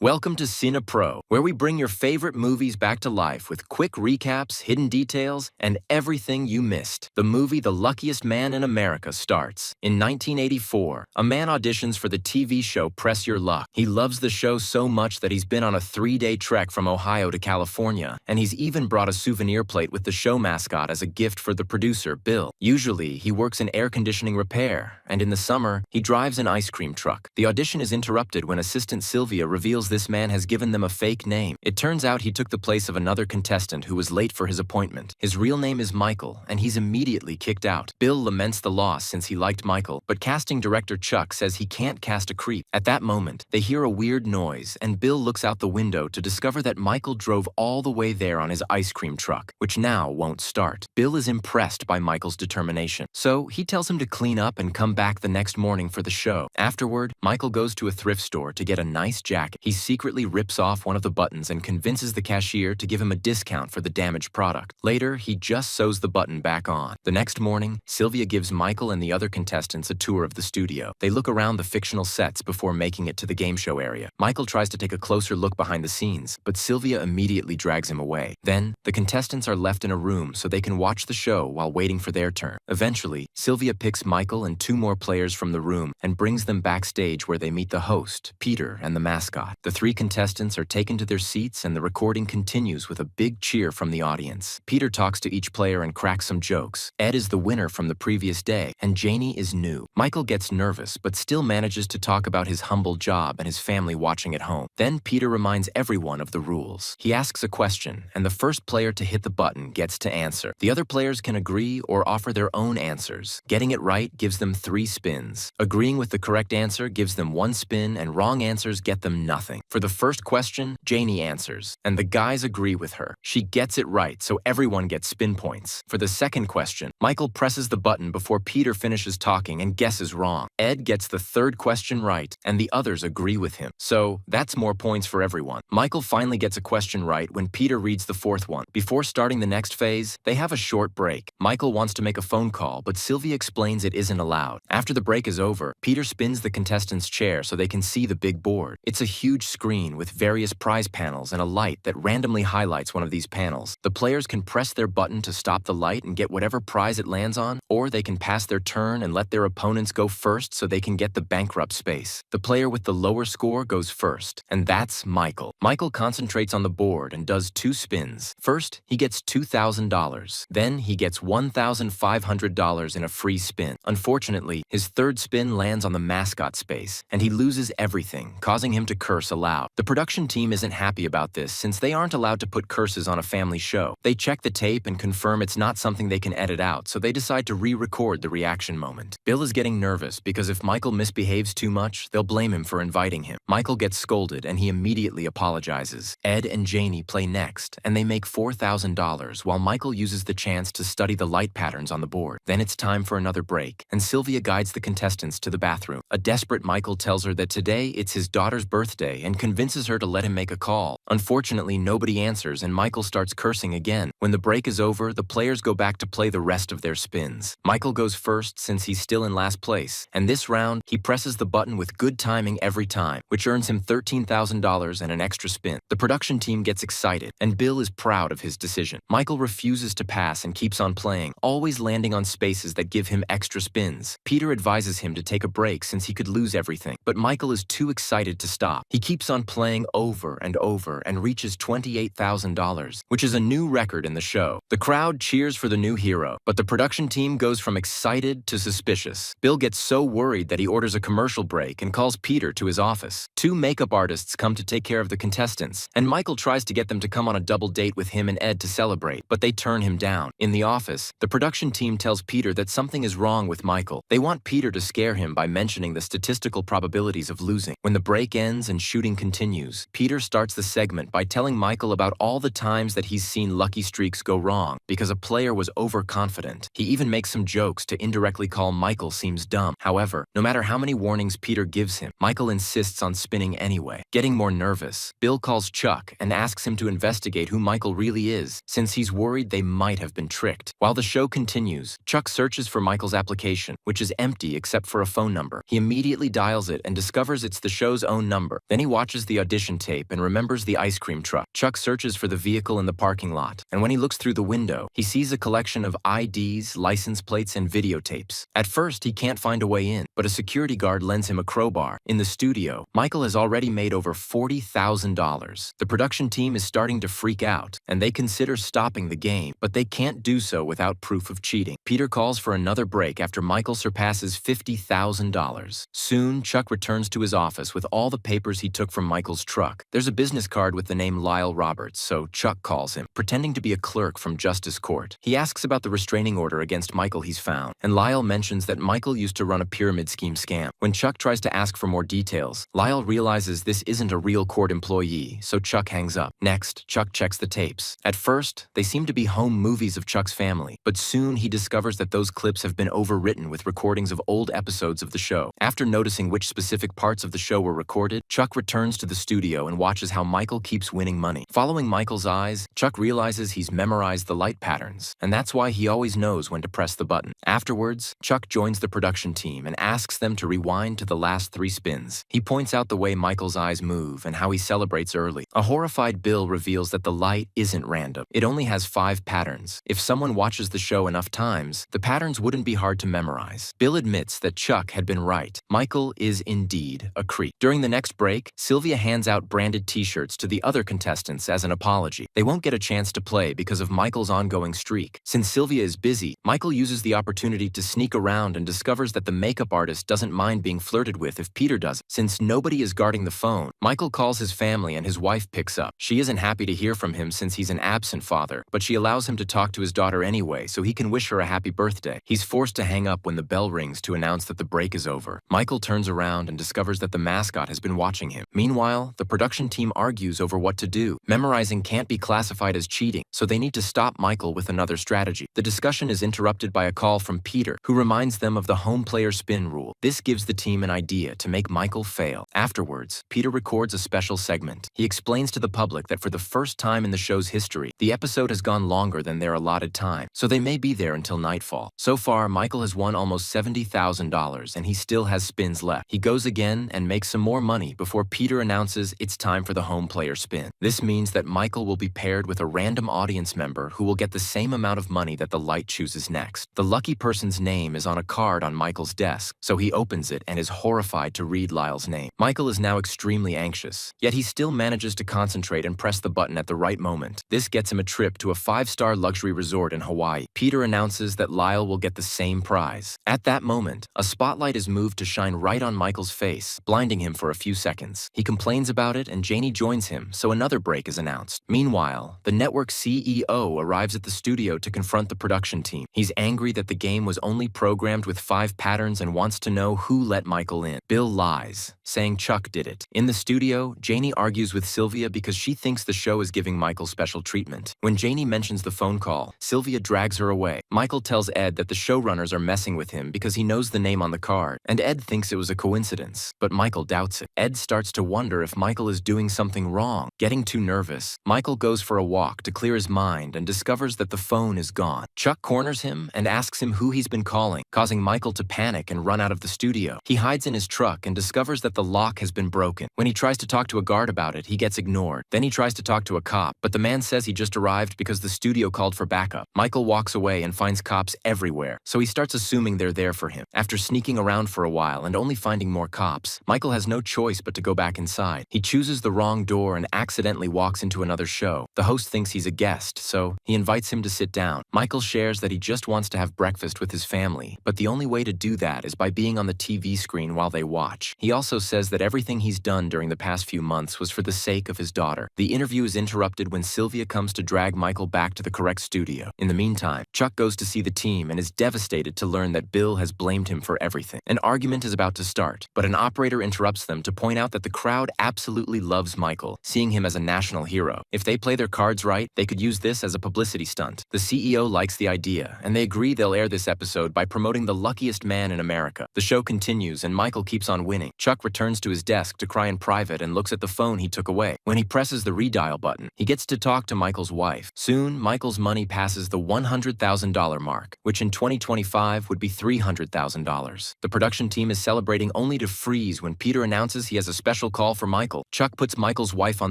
Welcome to CINEPRO, where we bring your favorite movies back to life with quick recaps, hidden details, and everything you missed. The movie The Luckiest Man in America starts. In 1984, a man auditions for the TV show Press Your Luck. He loves the show so much that he's been on a 3-day trek from Ohio to California, and he's even brought a souvenir plate with the show mascot as a gift for the producer, Bill. Usually, he works in air conditioning repair, and in the summer, he drives an ice cream truck. The audition is interrupted when assistant Sylvia reveals this man has given them a fake name. It turns out he took the place of another contestant who was late for his appointment. His real name is Michael, and he's immediately kicked out. Bill laments the loss since he liked Michael, but casting director Chuck says he can't cast a creep. At that moment, they hear a weird noise, and Bill looks out the window to discover that Michael drove all the way there on his ice cream truck, which now won't start. Bill is impressed by Michael's determination, so he tells him to clean up and come back the next morning for the show. Afterward, Michael goes to a thrift store to get a nice jacket. He secretly rips off one of the buttons and convinces the cashier to give him a discount for the damaged product. Later, he just sews the button back on. The next morning, Sylvia gives Michael and the other contestants a tour of the studio. They look around the fictional sets before making it to the game show area. Michael tries to take a closer look behind the scenes, but Sylvia immediately drags him away. Then, the contestants are left in a room so they can watch the show while waiting for their turn. Eventually, Sylvia picks Michael and 2 more players from the room and brings them backstage where they meet the host, Peter, and the mascot. The 3 contestants are taken to their seats and the recording continues with a big cheer from the audience. Peter talks to each player and cracks some jokes. Ed is the winner from the previous day, and Janie is new. Michael gets nervous, but still manages to talk about his humble job and his family watching at home. Then Peter reminds everyone of the rules. He asks a question, and the first player to hit the button gets to answer. The other players can agree or offer their own answers. Getting it right gives them 3 spins. Agreeing with the correct answer gives them 1 spin, and wrong answers get them nothing. For the first question, Janie answers, and the guys agree with her. She gets it right, so everyone gets spin points. For the second question, Michael presses the button before Peter finishes talking and guesses wrong. Ed gets the third question right, and the others agree with him. So, that's more points for everyone. Michael finally gets a question right when Peter reads the 4th one. Before starting the next phase, they have a short break. Michael wants to make a phone call, but Sylvia explains it isn't allowed. After the break is over, Peter spins the contestant's chair so they can see the big board. It's a huge screen with various prize panels and a light that randomly highlights one of these panels. The players can press their button to stop the light and get whatever prize it lands on, or they can pass their turn and let their opponents go first so they can get the bankrupt space. The player with the lower score goes first, and that's Michael. Michael concentrates on the board and does 2 spins. First, he gets $2,000. Then he gets $1,500 in a free spin. Unfortunately, his 3rd spin lands on the mascot space, and he loses everything, causing him to curse aloud. The production team isn't happy about this since they aren't allowed to put curses on a family show. They check the tape and confirm it's not something they can edit out, so they decide to re-record the reaction moment. Bill is getting nervous because if Michael misbehaves too much, they'll blame him for inviting him. Michael gets scolded and he immediately apologizes. Ed and Janie play next, and they make $4,000 while Michael uses the chance to study the light patterns on the board. Then it's time for another break, and Sylvia guides the contestants to the bathroom. A desperate Michael tells her that today it's his daughter's birthday and convinces her to let him make a call. Unfortunately, nobody answers and Michael starts cursing again. When the break is over, the players go back to play the rest of their spins. Michael goes first since he's still in last place, and this round, he presses the button with good timing every time, which earns him $13,000 and an extra spin. The production team gets excited, and Bill is proud of his decision. Michael refuses to pass and keeps on playing, always landing on spaces that give him extra spins. Peter advises him to take a break since he could lose everything, but Michael is too excited to stop. He keeps on playing over and over and reaches $28,000, which is a new record in the show. The crowd cheers for the new hero, but the production team goes from excited to suspicious. Bill gets so worried that he orders a commercial break and calls Peter to his office. 2 makeup artists come to take care of the contestants, and Michael tries to get them to come on a double date with him and Ed to celebrate, but they turn him down. In the office, the production team tells Peter that something is wrong with Michael. They want Peter to scare him by mentioning the statistical probabilities of losing. When the break ends and shooting continues, Peter starts the segment by telling Michael about all the times that he's seen lucky streaks go wrong because a player was overconfident. He even makes some jokes to indirectly call Michael seems dumb. However, no matter how many warnings Peter gives him, Michael insists on spinning anyway. Getting more nervous, Bill calls Chuck and asks him to investigate who Michael really is, since he's worried they might have been tricked. While the show continues, Chuck searches for Michael's application, which is empty except for a phone number. He immediately dials it and discovers it's the show's own number. Then he watches the audition tape and remembers the ice cream truck. Chuck searches for the vehicle in the parking lot, and when he looks through the window, he sees a collection of IDs, license plates, and videotapes. At first, he can't find a way in, but a security guard lends him a crowbar. In the studio, Michael has already made over $40,000. The production team is starting to freak out, and they consider stopping the game, but they can't do so without proof of cheating. Peter calls for another break after Michael surpasses $50,000. Soon, Chuck returns to his office with all the papers he took from Michael's truck. There's a business card with the name Lyle Roberts, so Chuck calls him, pretending to be a clerk from Justice Court. He asks about the restraining order against Michael he's found, and Lyle mentions that Michael used to run a pyramid scheme scam. When Chuck tries to ask for more details, Lyle realizes this isn't a real court employee, so Chuck hangs up. Next, Chuck checks the tapes. At first, they seem to be home movies of Chuck's family, but soon he discovers that those clips have been overwritten with recordings of old episodes of the show. After noticing which specific parts of the show were recorded, Chuck returns to the studio and watches how Michael keeps winning money. Following Michael's eyes, Chuck realizes he's memorized the light patterns, and that's why he always knows when to press the button. Afterwards, Chuck joins the production team and asks them to rewind to the last 3 spins. He points out the way Michael's eyes move and how he celebrates early. A horrified Bill reveals that the light isn't random. It only has 5 patterns. If someone watches the show enough times, the patterns wouldn't be hard to memorize. Bill admits that Chuck had been right. Michael is indeed a creep. During the next break, Sylvia hands out branded t-shirts to the other contestants as an apology. They won't get a chance to play because of Michael's ongoing streak. Since Sylvia is busy, Michael uses the opportunity to sneak around and discovers that the makeup artist doesn't mind being flirted with if Peter does it. Since nobody is guarding the phone, Michael calls his family and his wife picks up. She isn't happy to hear from him since he's an absent father, but she allows him to talk to his daughter anyway so he can wish her a happy birthday. He's forced to hang up when the bell rings to announce that the break is over. Michael turns around and discovers that the mascot has been watching him. Meanwhile, the production team argues over what to do. Memorizing can't be classified as cheating, so they need to stop Michael with another strategy. The discussion is interrupted by a call from Peter, who reminds them of the home player spin rule. This gives the team an idea to make Michael fail. Afterwards, Peter records a special segment. He explains to the public that for the first time in the show's history, the episode has gone longer than their allotted time, so they may be there until nightfall. So far, Michael has won almost $70,000 and he still has spins left. He goes again and makes some more money before Peter announces it's time for the home player spin. This means that Michael will be paired with a random audience member who will get the same amount of money that the light chooses next. The lucky person's name is on a card on Michael's desk, so he opens it and is horrified to read Lyle's name. Michael is now extremely anxious, yet he still manages to concentrate and press the button at the right moment. This gets him a trip to a 5-star luxury resort in Hawaii. Peter announces that Lyle will get the same prize. At that moment, a spotlight is moved to shine right on Michael's face, blinding him for a few seconds. He complains about it and Janie joins him, so another break is announced. Meanwhile, the network CEO arrives at the studio to confront the production team. He's angry that the game was only programmed with 5 patterns and wants to know who let Michael in. Bill lies, saying Chuck did it. In the studio, Janie argues with Sylvia because she thinks the show is giving Michael special treatment. When Janie mentions the phone call, Sylvia drags her away. Michael tells Ed that the showrunners are messing with him because he knows the name on the card, and Ed thinks it was a coincidence, but Michael doubts it. Ed starts to wonder if Michael is doing something wrong. Getting too nervous, Michael goes for a walk to clear his mind and discovers that the phone is gone. Chuck corners him and asks him who he's been calling, causing Michael to panic and run out of the studio. He hides in his truck and discovers that the lock has been broken. When he tries to talk to a guard about it, he gets ignored. Then he tries to talk to a cop, but the man says he just arrived because the studio called for backup. Michael walks away and finds cops everywhere, so he starts assuming they're there for him. After sneaking around for a while and only finding more cops, Michael has no choice but to go back inside. He chooses the wrong door and accidentally walks into another show. The host thinks he's a guest, so he invites him to sit down. Michael shares that he just wants to have breakfast with his family, but the only way to do that is by being on the TV screen while they watch. He also says that everything he's done during the past few months was for the sake of his daughter. The interview is interrupted when Sylvia comes to drag Michael back to the correct studio. In the meantime, Chuck goes to see see the team and is devastated to learn that Bill has blamed him for everything. An argument is about to start, but an operator interrupts them to point out that the crowd absolutely loves Michael, seeing him as a national hero. If they play their cards right, they could use this as a publicity stunt. The CEO likes the idea, and they agree they'll air this episode by promoting the luckiest man in America. The show continues, and Michael keeps on winning. Chuck returns to his desk to cry in private and looks at the phone he took away. When he presses the redial button, he gets to talk to Michael's wife. Soon, Michael's money passes the $100,000 mark, which in 2025 would be $300,000. The production team is celebrating only to freeze when Peter announces he has a special call for Michael. Chuck puts Michael's wife on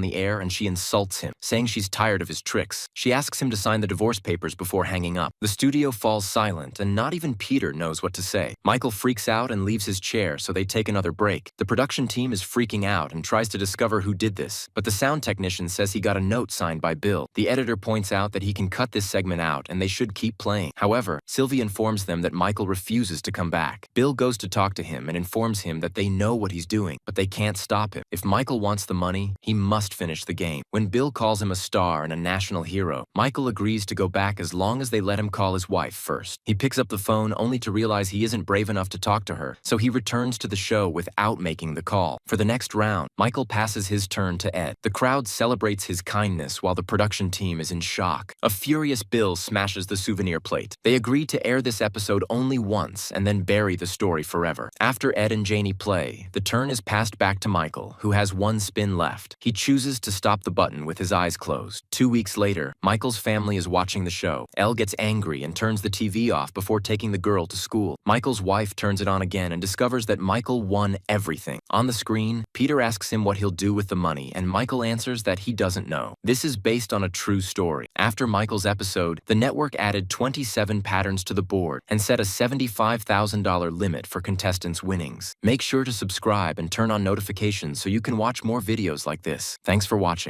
the air and she insults him, saying she's tired of his tricks. She asks him to sign the divorce papers before hanging up. The studio falls silent, and not even Peter knows what to say. Michael freaks out and leaves his chair, so they take another break. The production team is freaking out and tries to discover who did this, but the sound technician says he got a note signed by Bill. The editor points out that he can cut this segment out and they should keep playing. However, Sylvie informs them that Michael refuses to come back. Bill goes to talk to him and informs him that they know what he's doing, but they can't stop him. If Michael wants the money, he must finish the game. When Bill calls him a star and a national hero, Michael agrees to go back as long as they let him call his wife first. He picks up the phone only to realize he isn't brave enough to talk to her, so he returns to the show without making the call. For the next round, Michael passes his turn to Ed. The crowd celebrates his kindness while the production team is in shock. A furious Bill smashes the souvenir plate. They agree to air this episode only once and then bury the story forever. After Ed and Janie play, the turn is passed back to Michael, who has one spin left. He chooses to stop the button with his eyes closed. 2 weeks later, Michael's family is watching the show. Elle gets angry and turns the TV off before taking the girl to school. Michael's wife turns it on again and discovers that Michael won everything. On the screen, Peter asks him what he'll do with the money, and Michael answers that he doesn't know. This is based on a true story. After Michael's episode, the network added 27 patterns to the board and set a $75,000 limit for contestants' winnings. Make sure to subscribe and turn on notifications so you can watch more videos like this. Thanks for watching.